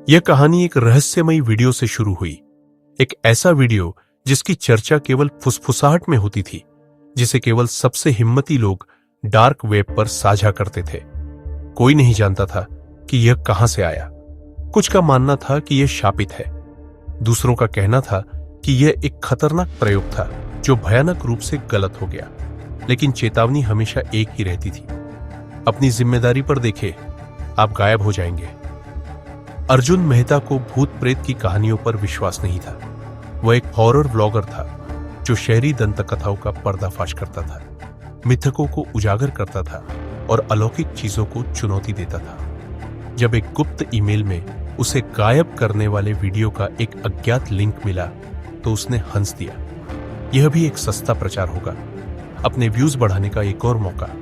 यह कहानी एक रहस्यमयी वीडियो से शुरू हुई। एक ऐसा वीडियो जिसकी चर्चा केवल फुसफुसाहट में होती थी, जिसे केवल सबसे हिम्मती लोग डार्क वेब पर साझा करते थे। कोई नहीं जानता था कि यह कहां से आया। कुछ का मानना था कि यह शापित है, दूसरों का कहना था कि यह एक खतरनाक प्रयोग था जो भयानक रूप से गलत हो गया। लेकिन चेतावनी हमेशा एक ही रहती थी, अपनी जिम्मेदारी पर देखें, आप गायब हो जाएंगे। अर्जुन मेहता को भूत प्रेत की कहानियों पर विश्वास नहीं था। वह एक हॉरर व्लॉगर था जो शहरी दंतकथाओं का पर्दाफाश करता था, मिथकों को उजागर करता था और अलौकिक चीजों को चुनौती देता था। जब एक गुप्त ईमेल में उसे गायब करने वाले वीडियो का एक अज्ञात लिंक मिला तो उसने हंस दिया। यह भी एक सस्ता प्रचार होगा, अपने व्यूज बढ़ाने का एक और मौका।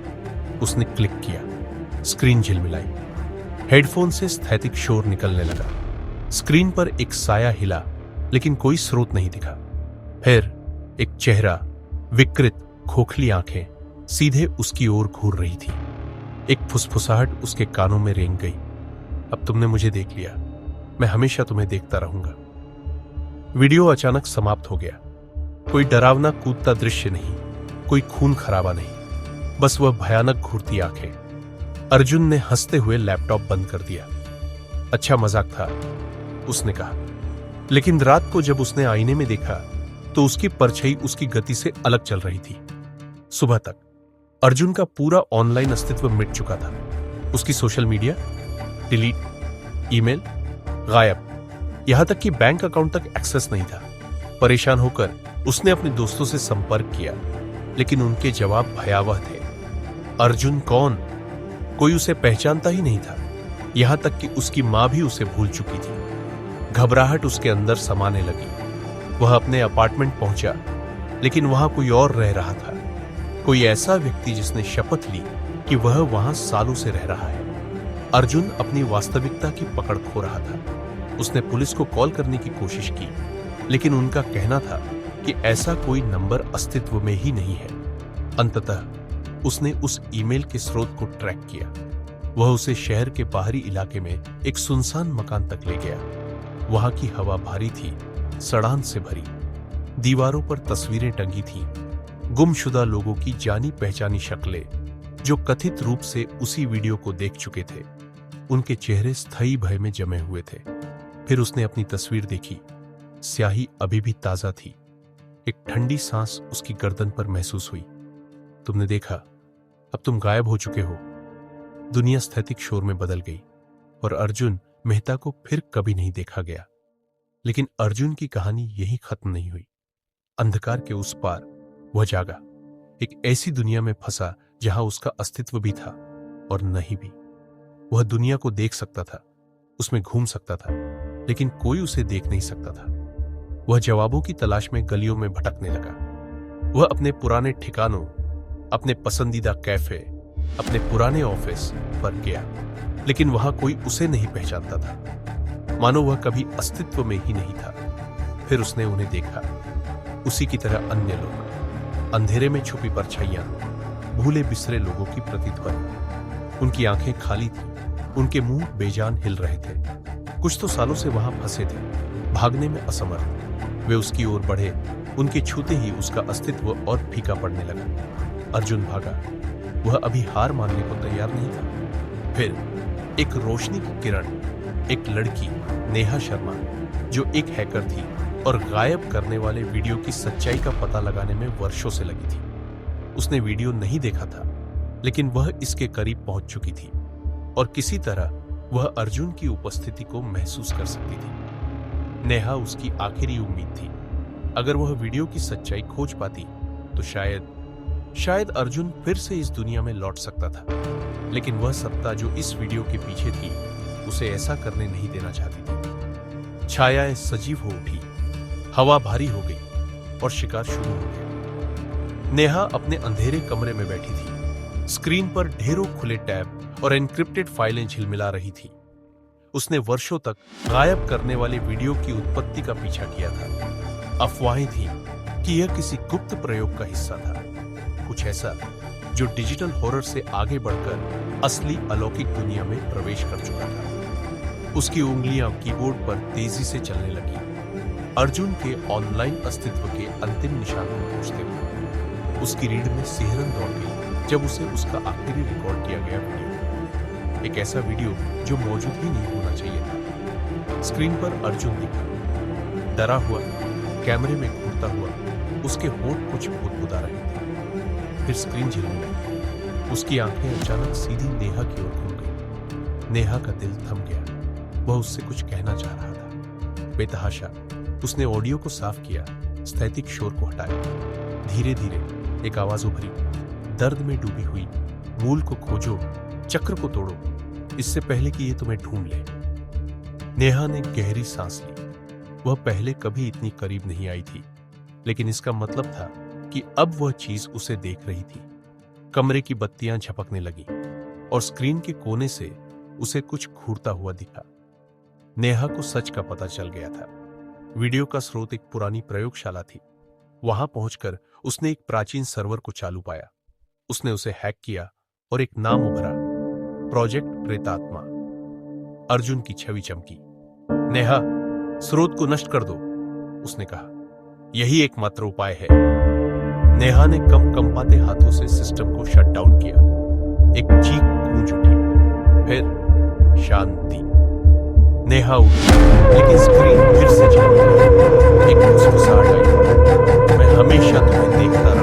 उसने क्लिक किया, स्क्रीन झिलमिलाई, हेडफोन से स्थैतिक शोर निकलने लगा। स्क्रीन पर एक साया हिला, लेकिन कोई स्रोत नहीं दिखा। फिर एक चेहरा, विकृत खोखली आंखें सीधे उसकी ओर घूर रही थी। एक फुसफुसाहट उसके कानों में रेंग गई, अब तुमने मुझे देख लिया, मैं हमेशा तुम्हें देखता रहूंगा। वीडियो अचानक समाप्त हो गया। कोई डरावना कूदता दृश्य नहीं, कोई खून खराबा नहीं, बस वह भयानक घूरती आंखें। अर्जुन ने हंसते हुए लैपटॉप बंद कर दिया। अच्छा मजाक था, उसने कहा। लेकिन रात को जब उसने आईने में देखा तो उसकी परछाई उसकी गति से अलग चल रही थी। सुबह तक अर्जुन का पूरा ऑनलाइन अस्तित्व मिट चुका था। उसकी सोशल मीडिया डिलीट, ईमेल गायब, यहां तक कि बैंक अकाउंट तक एक्सेस नहीं था। परेशान होकर उसने अपने दोस्तों से संपर्क किया, लेकिन उनके जवाब भयावह थे। अर्जुन कौन? कोई उसे पहचानता ही नहीं था। यहां तक कि उसकी मां भी उसे भूल चुकी थी। घबराहट उसके अंदर समाने लगी। वह अपने अपार्टमेंट पहुंचा, लेकिन वहां कोई और रह रहा था। कोई ऐसा व्यक्ति जिसने शपथ ली कि वह वहां सालों से रह रहा है। अर्जुन अपनी वास्तविकता की पकड़ खो रहा था। उसने पुलिस को कॉल करने की कोशिश की, लेकिन उनका कहना था कि ऐसा कोई नंबर अस्तित्व में ही नहीं है। अंततः उसने उस ईमेल के स्रोत को ट्रैक किया। वह उसे शहर के बाहरी इलाके में एक सुनसान मकान तक ले गया। वहां की हवा भारी थी, सड़ान से भरी। दीवारों पर तस्वीरें टंगी थीं, गुमशुदा लोगों की जानी पहचानी शक्लें जो कथित रूप से उसी वीडियो को देख चुके थे। उनके चेहरे स्थायी भय में जमे हुए थे। फिर उसने अपनी तस्वीर देखी। स्याही अभी भी ताजा थी। एक ठंडी सांस उसकी गर्दन पर महसूस हुई। तुमने देखा, अब तुम गायब हो चुके हो। दुनिया स्थैतिक शोर में बदल गई और अर्जुन मेहता को फिर कभी नहीं देखा गया। लेकिन अर्जुन की कहानी यही खत्म नहीं हुई। अंधकार के उस पार वह जागा, एक ऐसी दुनिया में फंसा जहां उसका अस्तित्व भी था और नहीं भी। वह दुनिया को देख सकता था, उसमें घूम सकता था, लेकिन कोई उसे देख नहीं सकता था। वह जवाबों की तलाश में गलियों में भटकने लगा। वह अपने पुराने ठिकानों, अपने पसंदीदा कैफे, अपने पुराने ऑफिस पर गया, लेकिन वहां कोई उसे नहीं पहचानता था, मानो वह कभी अस्तित्व में ही नहीं था। फिर उसने उन्हें देखा, उसी की तरह अन्य लोग, अंधेरे में छुपी परछाइयां, भूले बिसरे लोगों की प्रतिध्वनि। उनकी आंखें खाली थीं, उनके मुंह बेजान हिल रहे थे। कुछ तो सालों से वहां फंसे थे, भागने में असमर्थ। वे उसकी ओर बढ़े, उनके छूते ही उसका अस्तित्व और फीका पड़ने लगा। अर्जुन भागा, वह अभी हार मानने को तैयार नहीं था। फिर एक रोशनी की किरण, एक लड़की, नेहा शर्मा, जो एक हैकर थी और गायब करने वाले वीडियो की सच्चाई का पता लगाने में वर्षों से लगी थी। उसने वीडियो नहीं देखा था, लेकिन वह इसके करीब पहुंच चुकी थी और किसी तरह वह अर्जुन की उपस्थिति को महसूस कर सकती थी। नेहा उसकी आखिरी उम्मीद थी। अगर वह वीडियो की सच्चाई खोज पाती तो शायद अर्जुन फिर से इस दुनिया में लौट सकता था। लेकिन वह सत्ता जो इस वीडियो के पीछे थी, उसे ऐसा करने नहीं देना चाहती थी। छायाएं सजीव हो उठी, हवा भारी हो गई और शिकार शुरू हो गया। नेहा अपने अंधेरे कमरे में बैठी थी। स्क्रीन पर ढेरों खुले टैब और एन्क्रिप्टेड फाइलें झिलमिला रही थी। उसने वर्षों तक गायब करने वाले वीडियो की उत्पत्ति का पीछा किया था। अफवाहें थीं कि यह किसी गुप्त प्रयोग का हिस्सा था, कुछ ऐसा जो डिजिटल हॉरर से आगे बढ़कर असली अलौकिक दुनिया में प्रवेश कर चुका था। उसकी उंगलियां कीबोर्ड पर तेजी से चलने लगी, अर्जुन के ऑनलाइन अस्तित्व के अंतिम निशान को पहुंचते हुए। उसकी रीढ़ में सिहरन दौड़ गई जब उसे उसका आखिरी रिकॉर्ड किया गया वीडियो, एक ऐसा वीडियो जो मौजूद ही नहीं होना चाहिए था। स्क्रीन पर अर्जुन दिखा, डरा हुआ, कैमरे में घूरता हुआ। उसके होंठ कुछ बुदबुदा रहे थे। फिर स्क्रीन झिलने लगी। उसकी आंखें अचानक सीधी नेहा की ओर घूम गई। नेहा का दिल थम गया। वह उससे कुछ कहना चाह रहा था। बेतहाशा उसने ऑडियो को साफ किया, स्थैतिक शोर को हटाया। धीरे धीरे एक आवाज उभरी, दर्द में डूबी हुई, मूल को खोजो, चक्र को तोड़ो, इससे पहले कि ये तुम्हें ढूंढ ले। नेहा ने गहरी सांस ली। वह पहले कभी इतनी करीब नहीं आई थी, लेकिन इसका मतलब था कि अब वह चीज उसे देख रही थी। कमरे की बत्तियां झपकने लगी और स्क्रीन के कोने से उसे कुछ घूरता हुआ दिखा। नेहा को सच का पता चल गया था। वीडियो का स्रोत एक पुरानी प्रयोगशाला थी। वहां पहुंचकर उसने एक प्राचीन सर्वर को चालू पाया। उसने उसे हैक किया और एक नाम उभरा, प्रोजेक्ट प्रेतात्मा। अर्जुन की छवि चमकी। नेहा, स्रोत को नष्ट कर दो, उसने कहा। यही एकमात्र उपाय है। नेहा ने कंपाते हाथों से सिस्टम को शट डाउन किया। एक चीख गूंज उठी, फिर शांति। नेहा उठी, लेकिन स्क्रीन फिर से जल गई। एक फुसफुसाहट आई, मैं हमेशा तुम्हें देखता